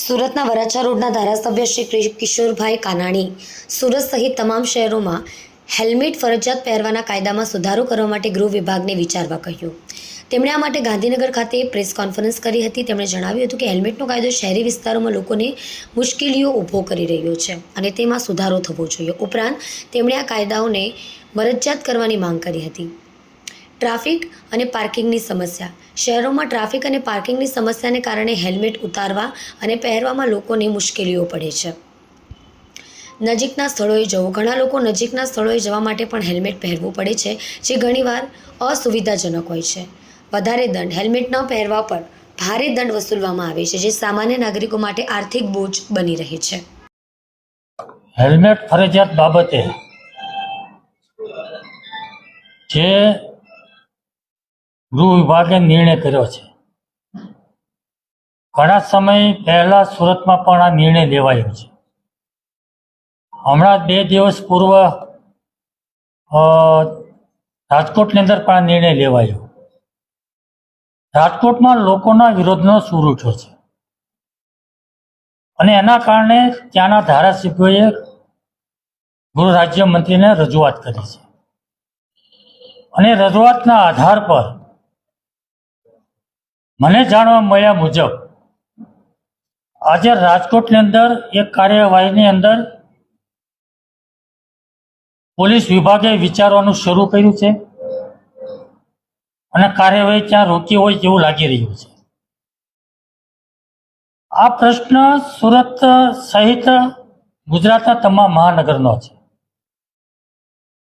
સુરતના વરાછા રોડના ધારાસભ્ય શ્રી કિશોરભાઈ કાનાણી સુરત સહિત તમામ શહેરોમાં હેલ્મેટ ફરજિયાત પહેરવાના કાયદામાં સુધારો કરવા માટે ગૃહ વિભાગને વિચારવા કહ્યું. તેમણે આ માટે ગાંધીનગર ખાતે પ્રેસ કોન્ફરન્સ કરી હતી. તેમણે જણાવ્યું હતું કે હેલ્મેટનો કાયદો શહેરી વિસ્તારોમાં લોકોને મુશ્કેલીઓ ઊભો કરી રહ્યો છે અને તેમાં સુધારો થવો જોઈએ. ઉપરાંત તેમણે આ કાયદાઓને ફરજિયાત કરવાની માંગ કરી હતી. ટ્રાફિક અને પાર્કિંગની સમસ્યા. શહેરોમાં ટ્રાફિક અને પાર્કિંગની સમસ્યાને કારણે હેલ્મેટ ઉતારવા અને પહેરવામાં લોકોને મુશ્કેલીઓ પડે છે. નજીકના સ્થળોએ જવું. ઘણા લોકો નજીકના સ્થળોએ જવા માટે પણ હેલ્મેટ પહેરવું પડે છે, જે ઘણીવાર અસુવિધાજનક હોય છે. વધારે દંડ. હેલ્મેટ ન પહેરવા પર ભારે દંડ વસૂલવામાં આવે છે, જે સામાન્ય નાગરિકો માટે આર્થિક બોજ બની રહે છે. હેલ્મેટ ફરજિયાત બાબતે જે ગૃહ વિભાગે નિર્ણય કર્યો છે, ઘણા સમય પહેલા સુરતમાં પણ આ નિર્ણય લેવાયો છે. હમણાં 2 દિવસ પૂર્વ રાજકોટની અંદર પણ આ નિર્ણય લેવાયો. રાજકોટમાં લોકોના વિરોધનો સૂર ઉઠ્યો છે અને એના કારણે ત્યાંના ધારાસભ્યોએ ગૃહ રાજ્યમંત્રીને રજૂઆત કરી છે અને રજૂઆતના આધાર પર મને જાણવા મળ્યા મુજબ આજે રાજકોટની અંદર એક કાર્યવાહીની અંદર પોલીસ વિભાગે વિચારવાનું શરૂ કર્યું છે અને કાર્યવાહી ત્યાં રોકી હોય તેવું લાગી રહ્યું છે. આ પ્રશ્ન સુરત સહિત ગુજરાતના તમામ મહાનગરનો છે.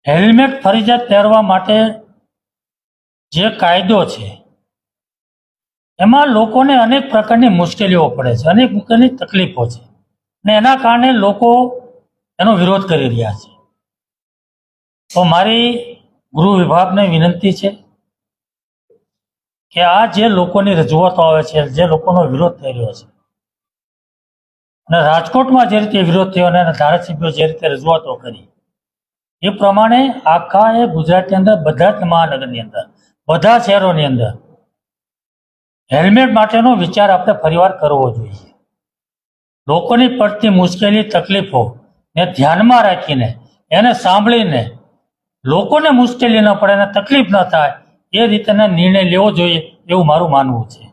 હેલ્મેટ ફરજિયાત પહેરવા માટે જે કાયદો છે એમાં લોકોને અનેક પ્રકારની મુશ્કેલીઓ પડે છે, અનેક પ્રકારની તકલીફો છે અને એના કારણે લોકો એનો વિરોધ કરી રહ્યા છે. તો મારી ગૃહ વિભાગને વિનંતી છે કે આ જે લોકોની રજૂઆતો આવે છે, જે લોકોનો વિરોધ થઈ રહ્યો છે અને રાજકોટમાં જે રીતે વિરોધ થયો અને ધારાસભ્યો જે રીતે રજૂઆતો કરી એ પ્રમાણે આખા એ ગુજરાતની અંદર બધા જ મહાનગરની અંદર બધા શહેરોની અંદર હેલ્મેટ માટેનો વિચાર આપણે ફરીવાર કરવો જોઈએ. લોકોની પડતી મુશ્કેલી તકલીફો ને ધ્યાનમાં રાખીને એને સાંભળીને લોકોને મુશ્કેલી ન પડે અને તકલીફ ન થાય એ રીતેનો નિર્ણય લેવો જોઈએ એવું મારું માનવું છે.